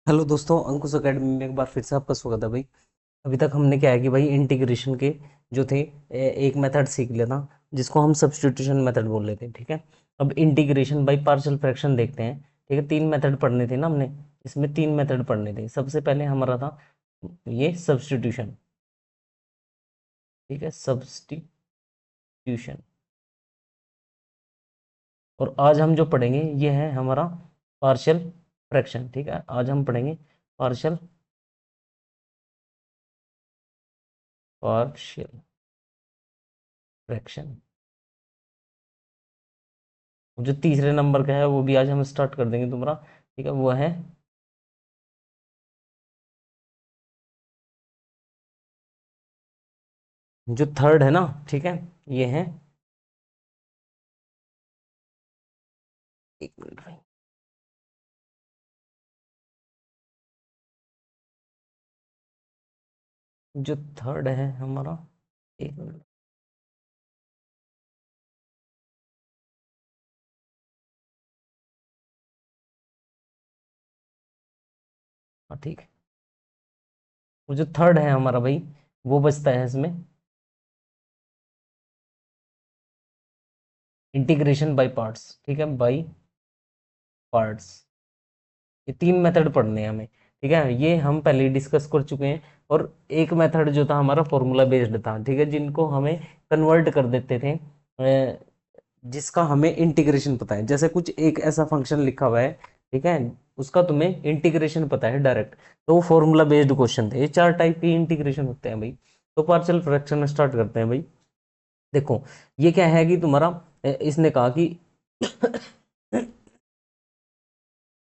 Hello दोस्तों, अंकुश academy में एक बार फिर से आपका स्वागत है भाई। अभी तक हमने क्या है कि भाई इंटीग्रेशन के जो थे एक मेथड सीख लिया था, जिसको हम सब्स्टिट्यूशन मेथड बोल लेते हैं। ठीक है, अब इंटीग्रेशन बाय पार्शियल फ्रैक्शन देखते हैं। ठीक है, तीन मेथड पढ़ने थे ना हमने, इसमें तीन मेथड पढ़ने थे। सबसे पहले हमारा था ये सब्स्टिट्यूशन। ठीक है, सब्स्टिट्यूशन। और आज हम जो पढ़ेंगे ये है हमारा पार्शियल फ्रैक्शन। ठीक है, आज हम पढ़ेंगे पार्शियल पार्शियल फ्रैक्शन। जो तीसरे नंबर का है वो भी आज हम स्टार्ट कर देंगे तुम्हारा। ठीक है, वो है जो थर्ड है ना। ठीक है, ये है, एक मिनट भाई, जो थर्ड है हमारा, एक मिनट। हाँ ठीक है, वो जो थर्ड है हमारा भाई, वो बचता है इसमें इंटीग्रेशन बाय पार्ट्स। ठीक है, बाय पार्ट्स। ये तीन मेथड पढ़ने हैं हमें। ठीक है, ये हम पहले ही डिस्कस कर चुके हैं। और एक मेथड जो था हमारा फॉर्मूला बेस्ड था। ठीक है, जिनको हमें कन्वर्ट कर देते थे, जिसका हमें इंटीग्रेशन पता है। जैसे कुछ एक ऐसा फंक्शन लिखा हुआ है, ठीक है, उसका तुम्हें इंटीग्रेशन पता है डायरेक्ट, तो वो फॉर्मूला बेस्ड क्वेश्चन थे। ये चार टाइप के इंटीग्रेशन होते हैं भाई। तो पार्शियल फ्रैक्शन स्टार्ट करते हैं भाई। देखो, ये क्या है कि तुम्हारा इसने कहा कि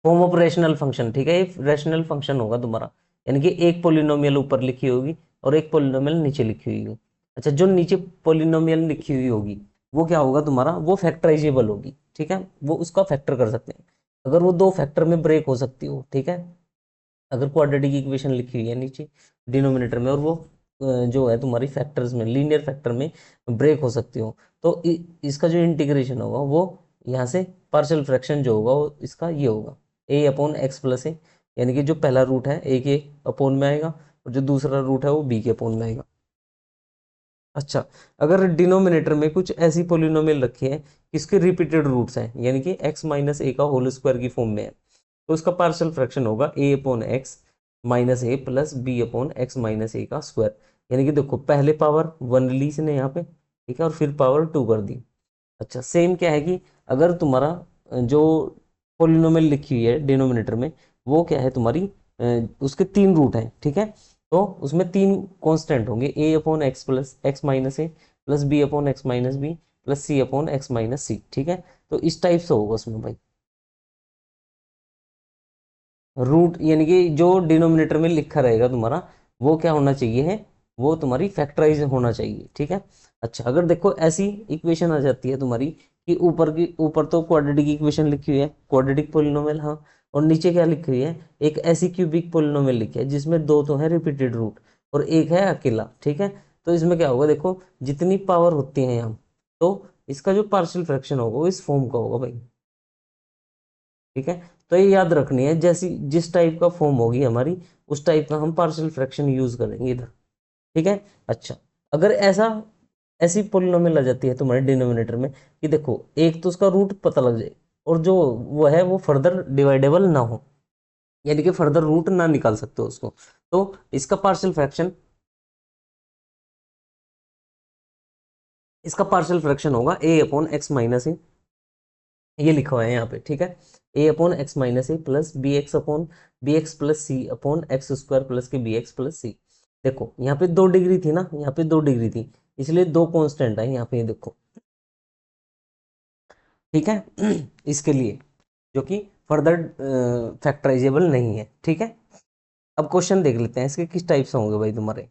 फॉर्म ऑफ रेशनल फंक्शन। ठीक है, ये रेशनल फंक्शन होगा तुम्हारा, यानी कि एक पोलिनोमियल ऊपर लिखी होगी और एक पोलिनोमियल नीचे लिखी हुई होगी। अच्छा, जो नीचे पोलिनोमियल लिखी हुई होगी वो क्या होगा तुम्हारा, वो फैक्टराइजेबल होगी। ठीक है, वो उसका फैक्टर कर सकते हैं अगर वो दो फैक्टर में ब्रेक हो सकती हो। ठीक है, अगर क्वाड्रेटिक इक्वेशन लिखी हुई है नीचे डिनोमिनेटर में, और वो जो है तुम्हारी फैक्टर्स में, लीनियर फैक्टर में ब्रेक हो सकती हो, तो इसका जो इंटीग्रेशन होगा वो यहाँ से पार्शियल फ्रैक्शन जो होगा वो इसका ये होगा ए अपॉन एक्स प्लस ए। यानी कि जो पहला रूट है ए के अपोन में आएगा, और जो दूसरा रूट है वो बी के अपोन में आएगा। अच्छा, अगर डिनोमिनेटर में कुछ ऐसी पोलिनोमियल रखी है इसके रिपीटेड रूट्स हैं, यानी कि एक्स माइनस ए का होल स्क्वायर की फॉर्म में है, तो उसका पार्शियल फ्रैक्शन होगा a upon x minus a plus b upon x minus a का स्क्वायर। यानी कि देखो, पहले पावर वन ली इसने यहाँ पे, ठीक है, और फिर पावर टू कर दी। अच्छा, सेम क्या है कि अगर तुम्हारा जो पोलिनोमियल लिखी हुई है डिनोमिनेटर में, वो क्या है तुम्हारी, उसके तीन रूट हैं। ठीक है, तो उसमें तीन कांस्टेंट होंगे, a upon x plus x minus a plus b upon x minus b plus c upon x minus c. ठीक है, तो इस टाइप से होगा उसमें भाई रूट, यानी कि जो डिनोमिनेटर में लिखा रहेगा तुम्हारा वो क्या होना चाहिए है, वो तुम्हारी फैक्टराइज होना चाहिए। ठीक है। अच्छा, अगर देखो ऐसी इक्वेशन आ जाती है तुम्हारी कि ऊपर तो क्वाड्रेटिक इक्वेशन लिखी हुई है, क्वाड्रेटिक पोलिनोमियल, हाँ, और नीचे क्या लिखी हुई है, एक ऐसी क्यूबिक पोलिनोमियल लिखी है जिसमें दो तो है रिपीटेड रूट और एक है अकेला। ठीक है, तो इसमें क्या होगा, देखो जितनी पावर होती है यहाँ, तो इसका जो पार्शियल फ्रैक्शन होगा वो इस फॉर्म का होगा भाई। ठीक है, तो ये याद रखनी है, जैसी जिस टाइप का फॉर्म होगी हमारी उस टाइप का हम पार्शियल फ्रैक्शन यूज करेंगे इधर। ठीक है। अच्छा, अगर ऐसी पोलिनोमियल आ जाती है तुम्हारे डिनोमिनेटर में कि देखो एक तो उसका रूट पता लग जाए, और जो वो है वो फर्दर डिवाइडेबल ना हो, यानी कि फर्दर रूट ना निकाल सकते हो उसको, तो इसका पार्शियल फ्रैक्शन होगा a upon x minus a. ये लिखा हुआ है यहाँ पे। ठीक है, a upon x minus a plus b x upon b x plus c upon x square plus के बी एक्स प्लस सी। देखो यहाँ पे 2 डिग्री थी ना, यहाँ पे 2 डिग्री थी, इसलिए दो कांस्टेंट है यहाँ पे, ये देखो। ठीक है, इसके लिए जो कि फर्दर फैक्टराइजेबल नहीं है। ठीक है, अब क्वेश्चन देख लेते हैं इसके किस टाइप से होंगे भाई तुम्हारे।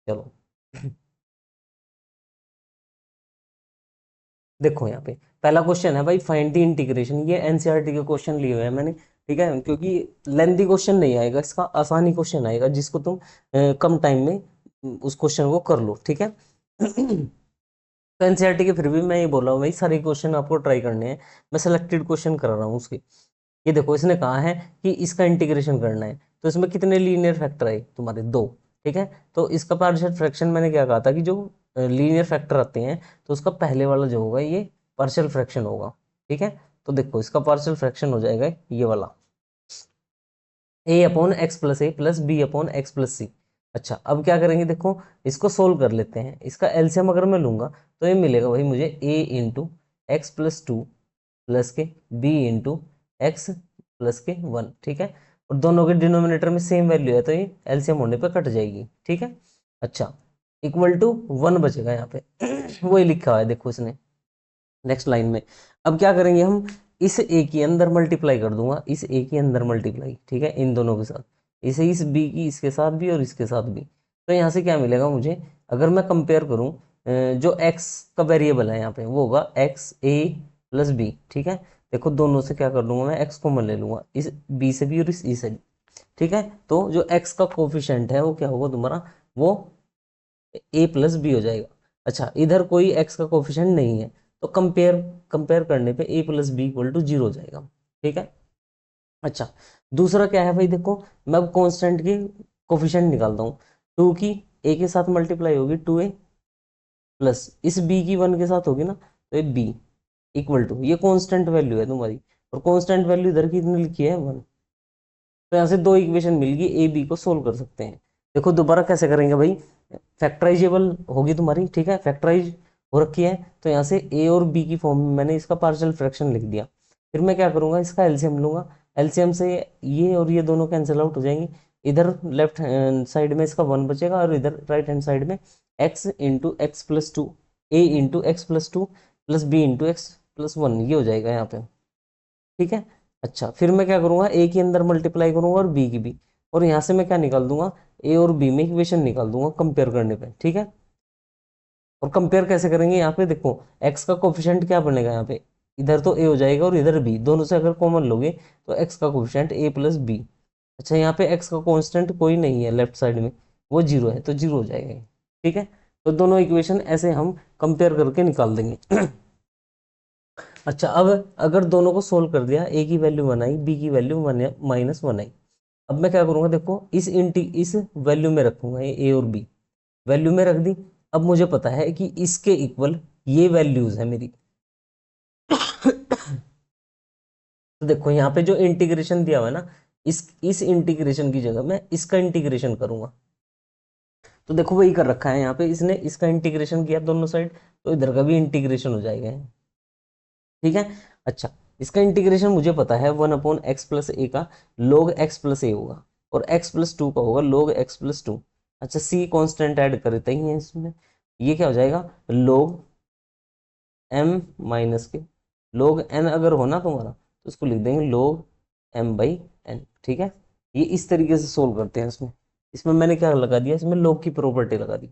चलो, देखो यहाँ पे पहला क्वेश्चन है भाई, फाइंड द इंटीग्रेशन। ये एनसीईआरटी के क्वेश्चन लिए हुए हैं मैंने। ठीक है, क्योंकि लेंथी क्वेश्चन नहीं आएगा इसका, आसानी क्वेश्चन आएगा जिसको तुम कम टाइम में उस क्वेश्चन को कर लो। ठीक है। तो एनसीईआरटी के फिर भी मैं ये बोल रहा हूँ भाई, सारे क्वेश्चन आपको ट्राई करने हैं, मैं सिलेक्टेड क्वेश्चन कर रहा हूँ उसके। ये देखो इसने कहा है कि इसका इंटीग्रेशन करना है, तो इसमें कितने लीनियर फैक्टर आए तुम्हारे, दो। ठीक है, तो इसका पार्शियल फ्रैक्शन मैंने क्या कहा था कि जो लीनियर फैक्टर आते हैं तो उसका पहले वाला जो होगा ये पार्शियल फ्रैक्शन होगा। ठीक है, तो देखो इसका पार्शियल फ्रैक्शन हो जाएगा ये वाला, a upon x plus a plus b upon x plus c. अच्छा, अब क्या करेंगे, देखो इसको सोल्व कर लेते हैं। इसका एलसीएम अगर मैं लूंगा तो ये मिलेगा भाई मुझे a into x plus two plus के बी इंटू एक्स प्लस के वन। ठीक है, और दोनों के डिनोमिनेटर में सेम वैल्यू है तो ये एलसीएम होने पे कट जाएगी। ठीक है, अच्छा, इक्वल टू वन बचेगा यहाँ पे वही लिखा हुआ है देखो इसने नेक्स्ट लाइन में। अब क्या करेंगे हम, इस ए के अंदर मल्टीप्लाई कर दूंगा, इस ए के अंदर मल्टीप्लाई, ठीक है, इन दोनों के साथ, इसे इस बी की इसके साथ भी और इसके साथ भी। तो यहाँ से क्या मिलेगा मुझे, अगर मैं कंपेयर करूँ जो एक्स का वेरिएबल है यहाँ पे वो होगा एक्स ए प्लस बी। ठीक है, देखो दोनों से क्या कर लूंगा मैं, एक्स कॉमन ले लूंगा, इस बी से भी और इस ई से भी। ठीक है, तो जो एक्स का कोफिशिएंट है वो क्या होगा तुम्हारा, वो ए प्लस बी हो जाएगा। अच्छा, इधर कोई एक्स का कोफिशिएंट नहीं है तो कंपेयर कंपेयर करने पे a plus b equal to zero हो जाएगा। ठीक है, अच्छा, दूसरा क्या है भाई, देखो मैं अब कांस्टेंट की कोफिशिएंट निकालता हूँ। टू की ए के साथ मल्टीप्लाई होगी, टू ए प्लस इस बी की वन के साथ होगी ना, तो ये बी इक्वल टू, ये कांस्टेंट वैल्यू है तुम्हारी, और कांस्टेंट वैल्यू इधर कितनी लिखी है, वन। तो यहाँ से दो इक्वेशन मिल गई, ए बी को सोल्व कर सकते हैं। देखो दोबारा कैसे करेंगे भाई, फैक्टराइजेबल होगी तुम्हारी। ठीक है, फैक्टराइज हो रखी है, तो यहाँ से ए और बी की फॉर्म में मैंने इसका पार्शियल फ्रैक्शन लिख दिया। फिर मैं क्या करूंगा, इसका एलसीएम लूंगा, एलसीएम से ये और ये दोनों कैंसिल आउट हो जाएंगे। इधर लेफ्ट हैंड साइड में इसका वन बचेगा और इधर राइट हैंड साइड में x into x plus two, a into x plus two plus b into x plus one, ये हो जाएगा यहाँ पे। ठीक है, अच्छा, फिर मैं क्या करूंगा, ए के अंदर मल्टीप्लाई करूंगा और बी की भी, और यहाँ से मैं क्या निकाल दूंगा, ए और बी में इक्वेशन निकाल दूंगा कंपेयर करने पे। ठीक है, और कंपेयर कैसे करेंगे, यहाँ पे देखो एक्स का कोफिशिएंट क्या बनेगा यहाँ पे, इधर तो ए हो जाएगा और इधर बी, दोनों से अगर कॉमन लोगे तो एक्स का कोफिशिएंट ए प्लस बी। अच्छा, यहाँ पे एक्स का कांस्टेंट कोई नहीं है लेफ्ट साइड में, वो जीरो है तो जीरो हो जाएगा ये। ठीक है, तो दोनों इक्वेशन ऐसे हम कंपेयर करके निकाल देंगे अच्छा, अब अगर दोनों को सोल्व कर दिया, ए की वैल्यू वन आई, बी की वैल्यू वन माइनस वन आई। अब मैं क्या करूंगा, देखो इस वैल्यू में रखूंगा, ये ए और बी वैल्यू में रख दी। अब मुझे पता है कि इसके इक्वल ये वैल्यूज है मेरी तो देखो यहाँ पे जो इंटीग्रेशन दिया हुआ है ना, इस इंटीग्रेशन की जगह मैं इसका इंटीग्रेशन करूंगा। तो देखो वही कर रखा है यहाँ पे, इसने इसका इंटीग्रेशन किया दोनों साइड, तो इधर का भी इंटीग्रेशन हो जाएगा। ठीक है, अच्छा, इसका इंटीग्रेशन मुझे पता है, वन अपॉन एक्स प्लस ए का log एक्स प्लस ए होगा, और एक्स प्लस टू का होगा log एक्स प्लस टू। अच्छा, सी कांस्टेंट ऐड करते ही हैं इसमें, ये क्या हो जाएगा, log एम माइनस के, log एन अगर हो ना तुम्हारा तो उसको लिख देंगे log एम बाई एन। ठीक है, ये इस तरीके से सोल्व करते हैं। इसमें इसमें मैंने क्या लगा दिया, इसमें log की प्रॉपर्टी लगा दी,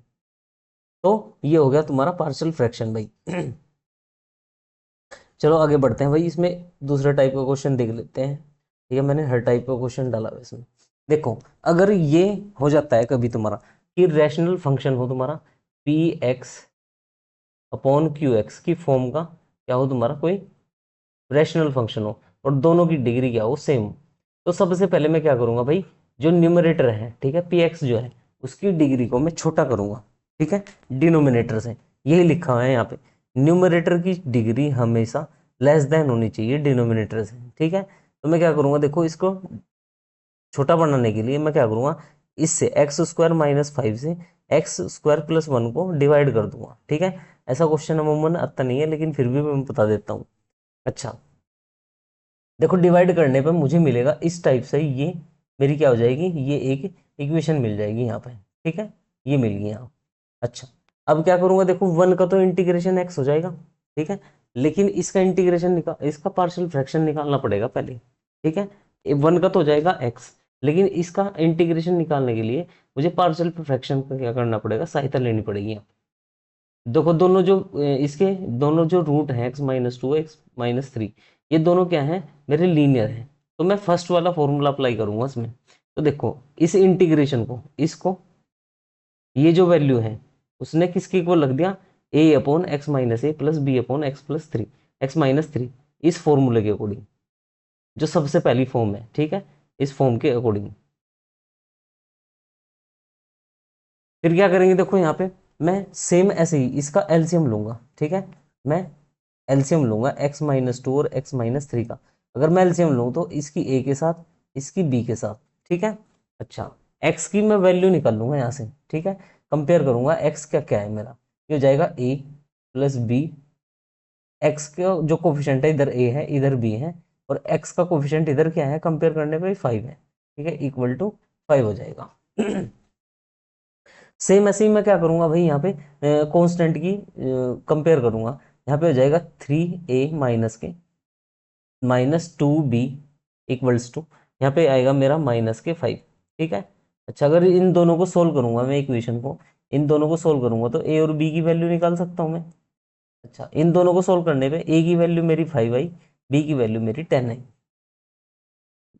तो ये हो गया तुम्हारा पार्शियल फ्रैक्शन भाई चलो आगे बढ़ते हैं भाई, इसमें दूसरा टाइप का क्वेश्चन देख लेते हैं। ठीक है, मैंने हर टाइप का क्वेश्चन डाला हुआ है इसमें। देखो अगर ये हो जाता है कभी तुम्हारा कि रैशनल फंक्शन हो तुम्हारा P x upon Q x की फॉर्म का, क्या हो तुम्हारा कोई रैशनल फंक्शन हो और दोनों की डिग्री क्या हो, सेम हो, तो सबसे पहले मैं क्या करूंगा भाई, जो न्यूमरेटर है, ठीक है, पी एक्स जो है उसकी डिग्री को मैं छोटा करूंगा। ठीक है, डिनोमिनेटर से, यही लिखा हुआ है यहाँ पे, न्यूमरेटर की डिग्री हमेशा लेस देन होनी चाहिए डिनोमिनेटर से। ठीक है, तो मैं क्या करूंगा, देखो इसको छोटा बनाने के लिए मैं क्या करूंगा, इससे एक्स स्क्वायर माइनस फाइव से एक्स स्क्वायर प्लस वन को डिवाइड कर दूंगा। ठीक है, ऐसा क्वेश्चन अमूमन आता नहीं है लेकिन फिर भी मैं बता देता हूँ। अच्छा, देखो डिवाइड करने पे मुझे मिलेगा इस टाइप से, ये मेरी क्या हो जाएगी, ये एक इक्वेशन मिल जाएगी यहाँ पे। ठीक है, ये मिल गई यहाँ। अच्छा, अब क्या करूंगा, देखो वन का तो इंटीग्रेशन एक्स हो जाएगा। ठीक है, लेकिन इसका इंटीग्रेशन इसका पार्शियल फ्रैक्शन निकालना पड़ेगा पहले। ठीक है, वन का तो हो जाएगा एक्स, लेकिन इसका इंटीग्रेशन निकालने के लिए मुझे पार्शियल फ्रैक्शन का क्या करना पड़ेगा, सहायता लेनी पड़ेगी यहाँ। देखो दोनों जो इसके दोनों जो रूट हैं x minus two x minus three, ये दोनों क्या है, मेरे लीनियर है, तो मैं फर्स्ट वाला फॉर्मूला अप्लाई करूंगा इसमें। तो देखो इस इंटीग्रेशन को, इसको, ये जो वैल्यू है उसने किसके को लग दिया, a upon x minus a plus b upon x plus three, x minus three, इस फॉर्मूले के अकॉर्डिंग। जो सबसे पहली फॉर्म है, ठीक है, इस फॉर्म के अकॉर्डिंग। फिर क्या करेंगे, देखो यहाँ पे मैं सेम ऐसे ही इसका एलसीएम लूंगा, ठीक है, मैं एलसीएम लूंगा x-2 और x-3 का। अगर मैं एलसीएम लूँ तो इसकी a के साथ, इसकी b के साथ, ठीक है। अच्छा, x की मैं वैल्यू निकाल लूंगा यहाँ से, ठीक है, कंपेयर करूंगा x का क्या है मेरा, ये हो जाएगा a प्लस बी। x का जो कोफिशिएंट है इधर a है इधर b है, और x का कोफिशिएंट इधर क्या है, कंपेयर करने पे 5 है, ठीक है, इक्वल टू 5 हो जाएगा। सेम ऐसे ही मैं क्या करूंगा भाई, यहाँ पे कांस्टेंट की कंपेयर करूंगा। यहाँ पे हो जाएगा 3a माइनस के -2b इक्वल्स टू, यहाँ पे आएगा मेरा -5, ठीक है। अच्छा, अगर इन दोनों को सोल्व करूंगा मैं, इक्वेशन को, इन दोनों को सोल्व करूंगा तो a और b की वैल्यू निकाल सकता हूँ मैं। अच्छा, इन दोनों को सोल्व करने पे a की वैल्यू मेरी 5 आई, b की वैल्यू मेरी 10 आई,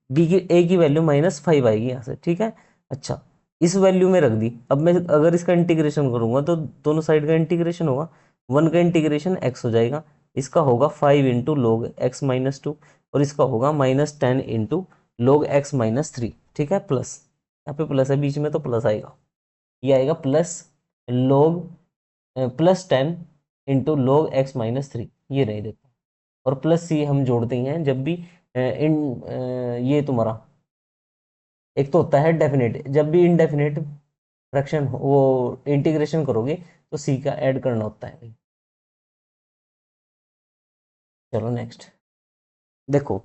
a की वैल्यू -5 आएगी यहाँ से, ठीक है। अच्छा, इस वैल्यू में रख दी। अब मैं अगर इसका इंटीग्रेशन करूंगा तो दोनों साइड का इंटीग्रेशन होगा, 1 का इंटीग्रेशन x हो जाएगा, इसका होगा 5 इंटू log x-2, और इसका होगा -10 इंटू log x-3, ठीक है, प्लस, यहाँ पे प्लस है बीच में तो प्लस आएगा, ये आएगा plus log +10 into log x-3, ये नहीं देखो, और प्लस सी हम जोड़ते हैं जब भी ये तुम्हारा एक तो होता है डेफिनेट, जब भी इनडेफिनेट फ्रैक्शन वो इंटीग्रेशन करोगे तो सी का ऐड करना होता है। चलो नेक्स्ट देखो,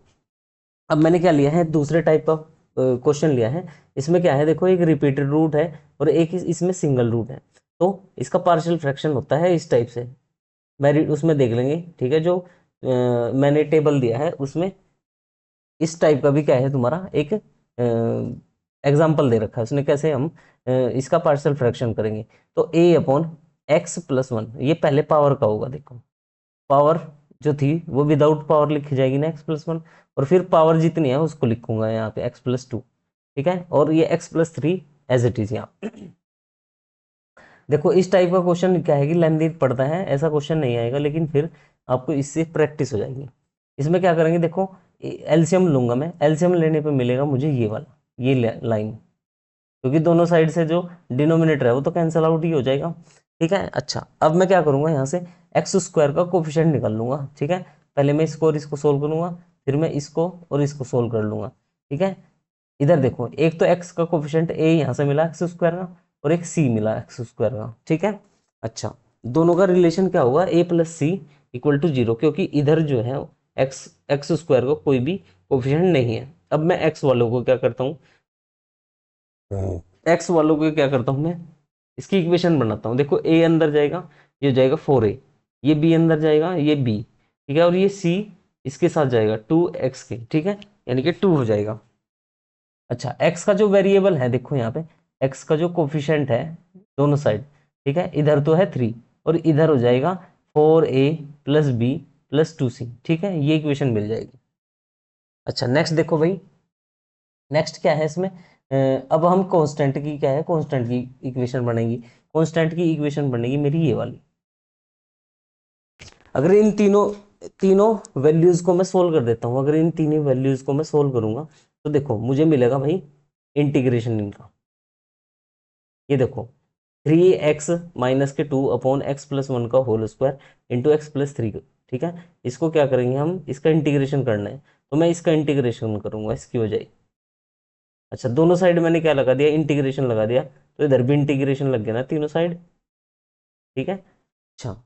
अब मैंने क्या लिया है, दूसरे टाइप का क्वेश्चन लिया है। इसमें क्या है, देखो एक रिपीटेड रूट है और एक इसमें सिंगल रूट है, तो इसका पार्शियल फ्रैक्शन होता है इस टाइप से, मैं उसमें देख लेंगे, ठीक है। जो मैंने टेबल दिया है उसमें इस टाइप का भी क्या है तुम्हारा एक एग्जाम्पल दे रखा है उसने, कैसे हम इसका पार्शियल फ्रैक्शन करेंगे। तो a/x+1, ये पहले पावर का होगा, देखो पावर जो थी वो विदाउट पावर लिखी जाएगी ना, x+1, और फिर पावर जितनी है उसको लिखूंगा यहाँ पे x+2, ठीक है, और ये x+3 एज इट इज यहाँ। देखो इस टाइप का क्वेश्चन क्या है कि लेंथी पड़ता है, ऐसा क्वेश्चन नहीं आएगा, लेकिन फिर आपको इससे प्रैक्टिस हो जाएगी। इसमें क्या करेंगे, देखो एलसीएम लूंगा मैं, एलसीएम लेने पे मिलेगा मुझे ये वाला, ये लाइन, क्योंकि दोनों साइड से जो डिनोमिनेटर है वो तो कैंसिल आउट ही हो जाएगा, ठीक है। अच्छा, अब मैं क्या करूंगा, यहाँ से x² का कोफिशिएंट निकाल लूंगा, ठीक है। पहले मैं इसको और इसको सोल्व करूंगा, फिर मैं इसको और इसको सोल्व कर लूंगा, ठीक है। इधर देखो, एक तो x का कोफिशिएंट a यहाँ से मिला x² का, और एक c मिला x² का, ठीक है। अच्छा, दोनों का रिलेशन क्या होगा, a+c इक्वल टू 0, क्योंकि इधर जो है x² का कोई भी कोफिशिएंट नहीं है। अब मैं x वालों को क्या करता हूँ, एक्स वालों को क्या करता हूं मैं, इसकी इक्वेशन बनाता हूँ। देखो a अंदर जाएगा, ये हो जाएगा 4a, ये b अंदर जाएगा, ये b, ठीक है, और ये c इसके साथ जाएगा 2x के, ठीक है, यानी कि 2 हो जाएगा। अच्छा, x का जो वेरिएबल है, देखो यहाँ पे x का जो कोफिशिएंट है दोनों साइड, ठीक है, इधर तो है 3 और इधर हो जाएगा 4a plus b plus 2c, ठीक है, ये इक्वेशन मिल जाएगी। अच्छा, नेक्स्ट देखो भाई, नेक्स्ट क्या है इसमें, अब हम कांस्टेंट की क्या है, कांस्टेंट की इक्वेशन बनेगी, कांस्टेंट की इक्वेशन बनेगी मेरी ये वाली। अगर इन तीनों तीनों वैल्यूज को मैं सोल्व कर देता हूँ, अगर इन तीनों वैल्यूज को मैं सोल्व करूंगा तो देखो मुझे मिलेगा भाई इंटीग्रेशन इनका, ये देखो 3x-2 अपॉन x+1 का होल स्क्वायर इंटू x+3, ठीक है। इसको क्या करेंगे हम, इसका इंटीग्रेशन करना है, तो मैं इसका इंटीग्रेशन करूंगा इसकी वजह। अच्छा, दोनों साइड मैंने क्या लगा दिया, इंटीग्रेशन लगा दिया, तो इधर भी इंटीग्रेशन लग गया ना तीनों साइड, ठीक है। अच्छा,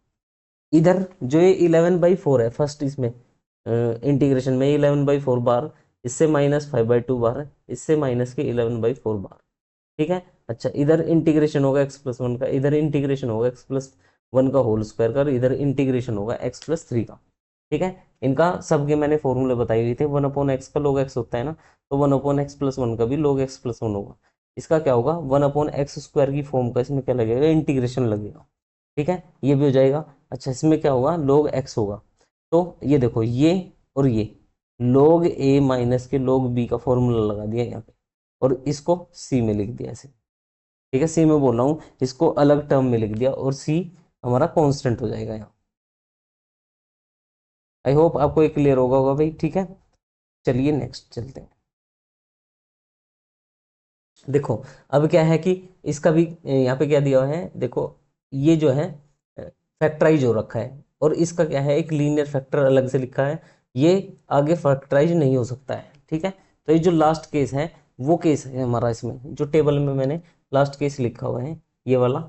इधर जो ये 11/4 है फर्स्ट, इसमें इंटीग्रेशन में 11/4 बार, इससे -5/2 बार, इससे माइनस के 11/4 बार, ठीक है। अच्छा, इधर इंटीग्रेशन होगा x+1 का, इधर इंटीग्रेशन होगा x+1 का होल स्क्वायर का, और इधर इंटीग्रेशन होगा x+3 का, ठीक है। इनका सबके मैंने फॉर्मूले बताए हुए थे, 1/x का log x होता है ना, तो 1/x+1 का भी log x+1 होगा। इसका क्या होगा, 1/x² की फॉर्म का इसमें क्या लगेगा, इंटीग्रेशन लगेगा, ठीक है, ये भी हो जाएगा। अच्छा, इसमें क्या होगा, log x होगा, तो ये देखो ये और ये log a माइनस के log b का फॉर्मूला लगा दिया यहाँ पे, और इसको c में लिख दिया ऐसे, ठीक है, सी में बोल रहा हूँ, इसको अलग टर्म में लिख दिया, और सी हमारा कांस्टेंट हो जाएगा यहाँ। आई होप आपको ये क्लियर होगा भाई, ठीक है। चलिए नेक्स्ट चलते हैं। देखो अब क्या है कि इसका भी यहाँ पे क्या दिया हुआ है, देखो ये जो है फैक्टराइज हो रखा है, और इसका क्या है एक लीनियर फैक्टर अलग से लिखा है, ये आगे फैक्टराइज नहीं हो सकता है, ठीक है। तो ये जो लास्ट केस है वो केस है हमारा, इसमें जो टेबल में मैंने लास्ट केस लिखा हुआ है ये वाला,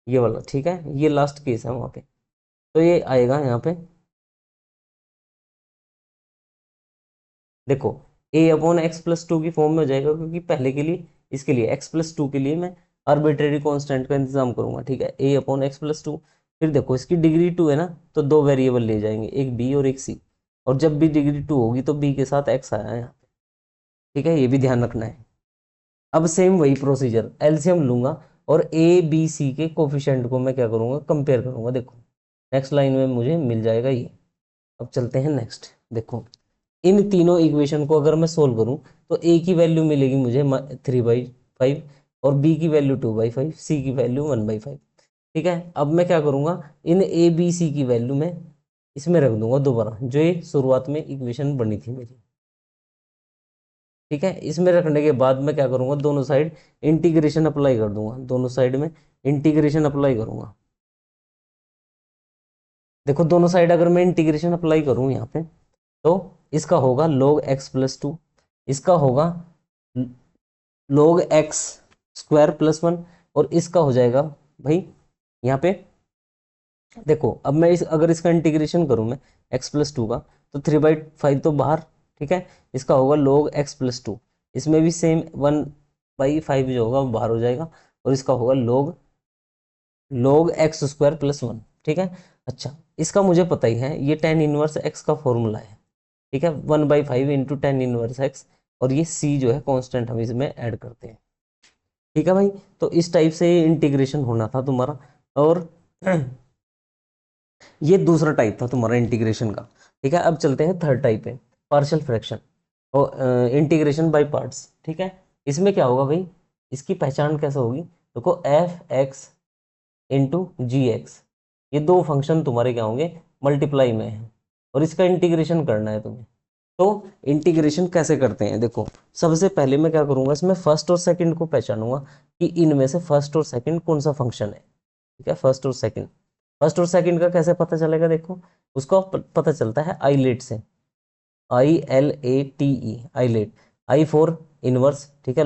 ये वाला, ठीक है, ये लास्ट केस है वहाँ पे। तो ये आएगा यहाँ पे, देखो ए अपॉन एक्स प्लस टू की फॉर्म में हो जाएगा, क्योंकि पहले के लिए, इसके लिए एक्स प्लस टू के लिए मैं आर्बिट्रेरी कांस्टेंट का इंतजाम करूंगा, ठीक है, a upon x plus to. फिर देखो इसकी डिग्री टू है ना, तो दो वेरिएबल ले जाएंगे, एक बी और एक सी, और जब भी डिग्री टू होगी तो बी के साथ एक्स आया है यहाँ पे, ठीक है, ये भी ध्यान रखना है। अब सेम वही प्रोसीजर, एलसीएम लूंगा और ए बी सी के कोफिशिएंट को मैं क्या करूंगा, कंपेयर करूंगा। देखो नेक्स्ट लाइन में मुझे मिल जाएगा ये। अब चलते हैं नेक्स्ट। देखो इन तीनों इक्वेशन को अगर मैं सोल्व करूं तो ए की वैल्यू मिलेगी मुझे 3/5, और बी की वैल्यू 2/5, सी की वैल्यू 1/5, ठीक है। अब मैं क्या करूंगा, इन ए बी सी की वैल्यू में इसमें रख दूंगा दोबारा, जो ये शुरुआत में इक्वेशन बनी थी मेरी, ठीक है। इसमें रखने के बाद मैं क्या करूंगा, दोनों साइड इंटीग्रेशन अप्लाई कर दूंगा, दोनों साइड में इंटीग्रेशन अप्लाई करूंगा। देखो दोनों साइड अगर मैं इंटीग्रेशन अप्लाई करूं यहाँ पे, तो इसका होगा log x प्लस टू, इसका होगा log x square plus one, और इसका हो जाएगा भाई यहाँ पे, देखो अब मैं इस अगर इसका इंटीग्रेशन करूं मैं x प्लस टू का, तो 3/5 तो बाहर, ठीक है, इसका होगा log x प्लस टू, इसमें भी सेम 1/5 जो होगा वो बाहर हो जाएगा, और इसका होगा log x square plus one, ठीक है। अच्छा इसका मुझे पता ही है, ये tan इनवर्स x का फॉर्मूला है, ठीक है, 1/5 इंटू tan इनवर्स x, और ये c जो है कांस्टेंट हम इसमें ऐड करते हैं, ठीक है भाई। तो इस टाइप से ये इंटीग्रेशन होना था तुम्हारा, और ये दूसरा टाइप था तुम्हारा इंटीग्रेशन का, ठीक है। अब चलते हैं थर्ड टाइप पे, पार्शियल फ्रैक्शन और इंटीग्रेशन बाय पार्ट्स, ठीक है। इसमें क्या होगा भाई, इसकी पहचान कैसे होगी, देखो एफ एक्स इंटू जी एक्स, ये दो फंक्शन तुम्हारे क्या होंगे, मल्टीप्लाई में है, और इसका इंटीग्रेशन करना है तुम्हें। तो इंटीग्रेशन कैसे करते हैं, देखो सबसे पहले मैं क्या करूंगा, इसमें फर्स्ट और सेकंड को पहचानूंगा कि इनमें से फर्स्ट और सेकंड कौन सा फंक्शन है, ठीक है, फर्स्ट और सेकंड। फर्स्ट और सेकंड का कैसे पता चलेगा, देखो उसको पता चलता है आईलेट से, ILATE, eyelet, I for inverse, ठीक है,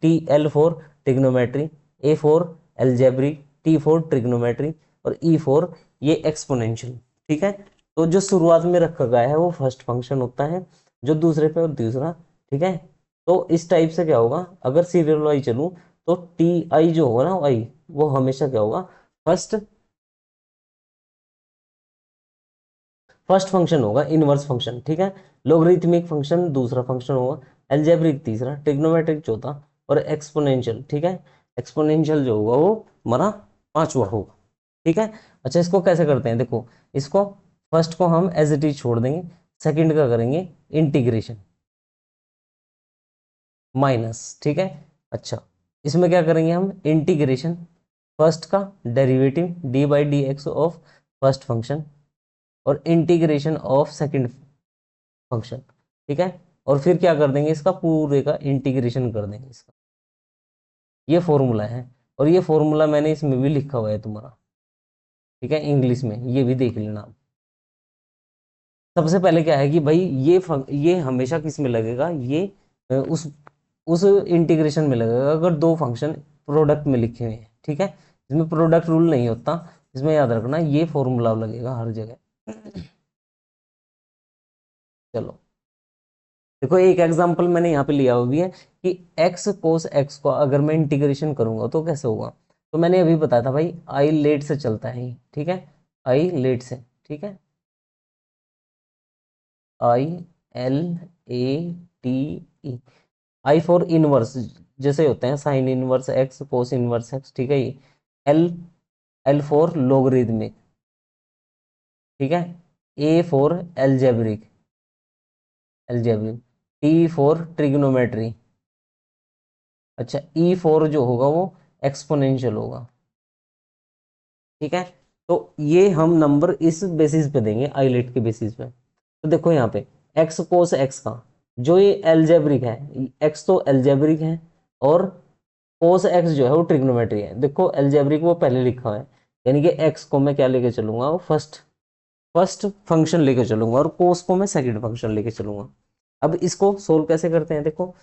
TL for trigonometry, A for algebraic, T for trigonometry, और E फॉर ये एक्सपोनेंशियल, ठीक है। तो जो शुरुआत में रखा गया है वो फर्स्ट फंक्शन होता है, जो दूसरे पे और दूसरा, ठीक है। तो इस टाइप से क्या होगा, अगर सीरियल वाइज चलूं तो TI जो होगा ना आई, वो हमेशा क्या होगा, फर्स्ट फर्स्ट फंक्शन होगा, इनवर्स फंक्शन, ठीक है। लोगरिथमिक फंक्शन दूसरा फंक्शन होगा, अलजेब्रिक तीसरा, ट्रिग्नोमेट्रिक चौथा, और एक्सपोनेंशियल, ठीक है, एक्सपोनेंशियल जो होगा वो हमारा पांचवा होगा, ठीक है। अच्छा इसको कैसे करते हैं, देखो इसको फर्स्ट को हम एज इट इज छोड़ देंगे, सेकंड का करेंगे इंटीग्रेशन माइनस, ठीक है। अच्छा इसमें क्या करेंगे हम, इंटीग्रेशन फर्स्ट का derivative d/dx of first function, और इंटीग्रेशन ऑफ सेकंड फंक्शन, ठीक है। और फिर क्या कर देंगे, इसका पूरे का इंटीग्रेशन कर देंगे इसका, ये फॉर्मूला है, और ये फॉर्मूला मैंने इसमें भी लिखा हुआ है तुम्हारा, ठीक है, इंग्लिश में, ये भी देख लेना आप। सबसे पहले क्या है कि भाई ये हमेशा किस में लगेगा, ये उस इंटीग्रेशन में लगेगा अगर दो फंक्शन प्रोडक्ट में लिखे हुए हैं, ठीक है। इसमें प्रोडक्ट रूल नहीं होता, इसमें याद रखना ये फॉर्मूला लगेगा हर जगह। चलो देखो एक एग्जांपल मैंने यहाँ पे लिया हुआ भी है कि x कोस x को अगर मैं इंटीग्रेशन करूंगा तो कैसे होगा, तो मैंने अभी बताया था भाई आई लेट से चलता है, ठीक है, आई लेट से, ठीक है, ILATE, आई फॉर इनवर्स, जैसे होते हैं sine inverse x, cos inverse x, ठीक है, ये एल एल फॉर लोगरिथमिक, ठीक है, A for algebraic, algebraic, T for trigonometry, अच्छा ई फोर जो होगा वो एक्सपोनेंशियल होगा, ठीक है। तो ये हम नंबर इस बेसिस पे देंगे, आईलेट के बेसिस पे। तो देखो यहाँ पे एक्स कोस एक्स का जो ये एल्जेब्रिक है, एक्स तो एल्जेब्रिक है और कोस एक्स जो है वो ट्रिग्नोमेट्री है। देखो एल्जेब्रिक वो पहले लिखा है, यानी कि एक्स को मैं क्या लेके चलूंगा, वो फर्स्ट फंक्शन लेके चलूंगा और कोस को मैं सेकंड फंक्शन लेके चलूंगा। अब इसको सोल्व कैसे करते हैं, देखो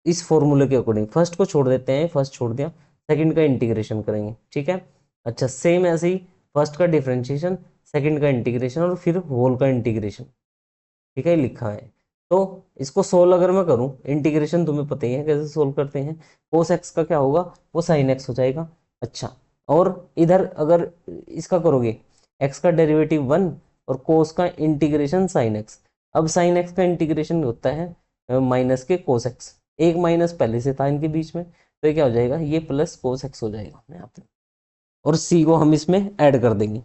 इस फॉर्मूले के अकॉर्डिंग फर्स्ट को छोड़ देते हैं, फर्स्ट छोड़ दिया, सेकंड का इंटीग्रेशन करेंगे, ठीक है। अच्छा सेम ऐसे ही फर्स्ट का डिफरेंशिएशन, सेकंड का इंटीग्रेशन और फिर होल का इंटीग्रेशन, ठीक है लिखा है। तो इसको सोल्व अगर मैं करूं, इंटीग्रेशन तुम्हें पता ही है कैसे सोल्व करते हैं, कोस एक्स का क्या होगा, वो साइन एक्स हो जाएगा। अच्छा और इधर अगर इसका करोगे, एक्स का डेरिवेटिव 1 और कोस का इंटीग्रेशन साइन एक्स। अब साइन एक्स का इंटीग्रेशन होता है माइनस के कोस एक्स, एक माइनस पहले से था इनके बीच में, तो ये क्या हो जाएगा, ये प्लस कोस एक्स हो जाएगा यहाँ पे, और सी को हम इसमें ऐड कर देंगे।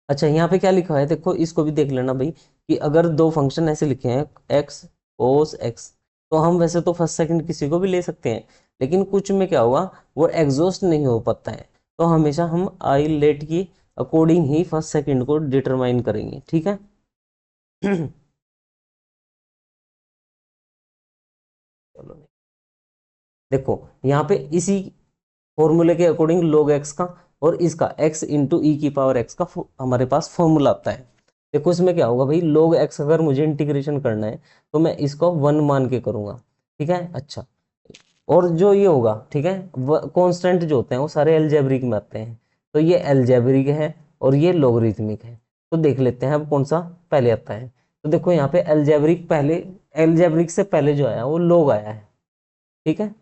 अच्छा यहाँ पे क्या लिखा है, देखो इसको भी देख लेना भाई, कि अगर दो फंक्शन ऐसे लिखे हैं एक्स कोस एक्स, तो हम वैसे तो फर्स्ट सेकंड किसी को भी ले सकते हैं, लेकिन कुछ में क्या होगा, वो एग्जॉस्ट नहीं हो पाता है, तो हमेशा हम आई लेट की अकॉर्डिंग ही फर्स्ट सेकंड को डिटरमाइन करेंगे, ठीक है। चलो देखो यहाँ पे इसी फॉर्मूले के अकॉर्डिंग log x का और इसका x इंटू ई की पावर x का हमारे पास फॉर्मूला आता है। देखो इसमें क्या होगा भाई, log x अगर मुझे इंटीग्रेशन करना है तो मैं इसको 1 मान के करूंगा, ठीक है। अच्छा और जो ये होगा, ठीक है, कांस्टेंट जो होते हैं वो सारे एल्जेब्रिक में आते हैं, तो ये एल्जेब्रिक है और ये लोगरिथमिक है। तो देख लेते हैं अब कौन सा पहले आता है। तो देखो यहाँ पे एल्जेब्रिक पहले, एल्जेब्रिक से पहले जो आया वो log आया है, ठीक है।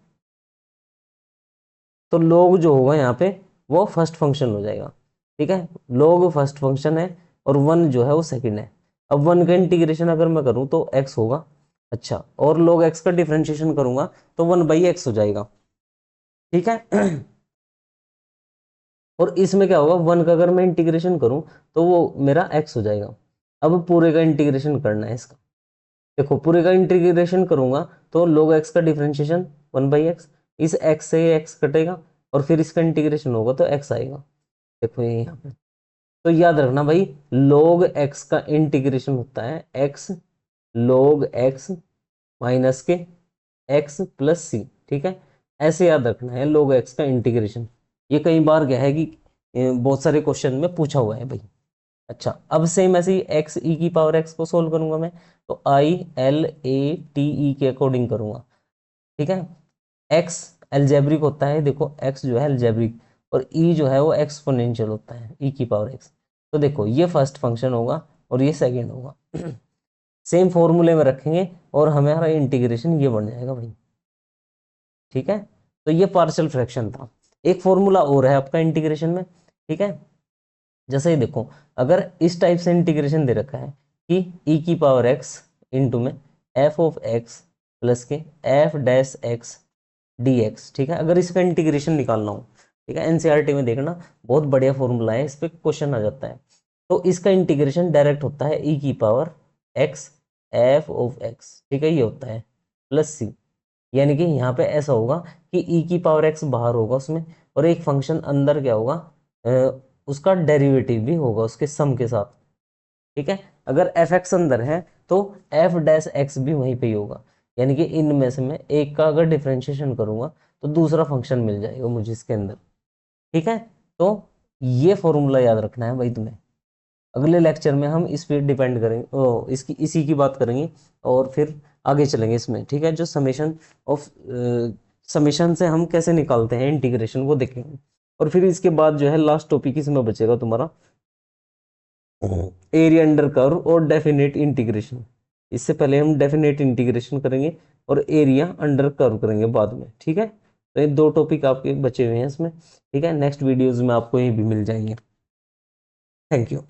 तो log जो होगा यहाँ पे वो फर्स्ट फंक्शन हो जाएगा, ठीक है। log फर्स्ट फंक्शन है और 1 जो है वो सेकंड है। अब 1 का इंटीग्रेशन अगर मैं करूँ तो x होगा। अच्छा और log x का डिफरेंशिएशन करूंगा तो 1/x हो जाएगा, ठीक है। और इसमें क्या होगा, 1 का अगर मैं इंटीग्रेशन करूं तो वो मेरा x हो जाएगा। अब पूरे का इंटीग्रेशन करना है इसका, देखो पूरे का इंटीग्रेशन करूंगा तो log x का डिफरेंशिएशन 1/x, इस x से x कटेगा और फिर इसका इंटीग्रेशन होगा तो x आएगा। देखो ये यहाँ पे, तो याद रखना भाई log x का इंटीग्रेशन होता है x log x माइनस के x प्लस सी, ठीक है। ऐसे याद रखना है log x का इंटीग्रेशन, ये कई बार क्या है कि बहुत सारे क्वेश्चन में पूछा हुआ है भाई। अच्छा अब सेम ऐसे ही एक्स ई की पावर एक्स को सोल्व करूंगा मैं, तो I L A T E के अकॉर्डिंग करूंगा, ठीक है। एक्स एल्जेब्रिक होता है, देखो एक्स जो है एल्जेब्रिक और ई जो है वो एक्सपोनेंशियल होता है, ई की पावर एक्स। तो देखो ये फर्स्ट फंक्शन होगा और ये सेकंड होगा। सेम फॉर्मूले में रखेंगे और हमारा इंटीग्रेशन ये बन जाएगा भाई, ठीक है। तो ये पार्शियल फ्रैक्शन था। एक फॉर्मूला और है आपका इंटीग्रेशन में, ठीक है। जैसे ही देखो अगर इस टाइप से इंटीग्रेशन दे रखा है कि ई की पावर एक्स इंटू में एफ ऑफ एक्स प्लस के F dash x D x, ठीक है। अगर इसका इंटीग्रेशन निकालना हो, ठीक है, एनसीईआरटी में देखना बहुत बढ़िया फॉर्मूला है, इस पर क्वेश्चन आ जाता है। तो इसका इंटीग्रेशन डायरेक्ट होता है ई की power x F of x, ठीक है, ये होता है प्लस सी, यानी कि यहाँ पे ऐसा होगा कि ई की पावर एक्स बाहर होगा उसमें और एक फंक्शन अंदर क्या होगा, उसका डेरिवेटिव भी होगा उसके सम के साथ, ठीक है। अगर एफ एक्स अंदर है तो एफ डैश एक्स भी वहीं पे ही होगा, यानी कि इनमें से मैं एक का अगर डिफरेंशिएशन करूंगा तो दूसरा फंक्शन मिल जाएगा मुझे इसके अंदर, ठीक है। तो ये फॉर्मूला याद रखना है भाई तुम्हें। अगले लेक्चर में हम इस पे डिपेंड करेंगे, इसकी इसी की बात करेंगे और फिर आगे चलेंगे इसमें, ठीक है। जो समेशन ऑफ समेशन से हम कैसे निकालते हैं इंटीग्रेशन वो देखेंगे, और फिर इसके बाद जो है लास्ट टॉपिक इसमें बचेगा तुम्हारा एरिया अंडर कर्व और डेफिनेट इंटीग्रेशन। इससे पहले हम डेफिनेट इंटीग्रेशन करेंगे और एरिया अंडर कर्व करेंगे बाद में, ठीक है। तो ये दो टॉपिक आपके बचे हुए हैं इसमें, ठीक है। नेक्स्ट वीडियोज में आपको ये भी मिल जाएंगे। Thank you.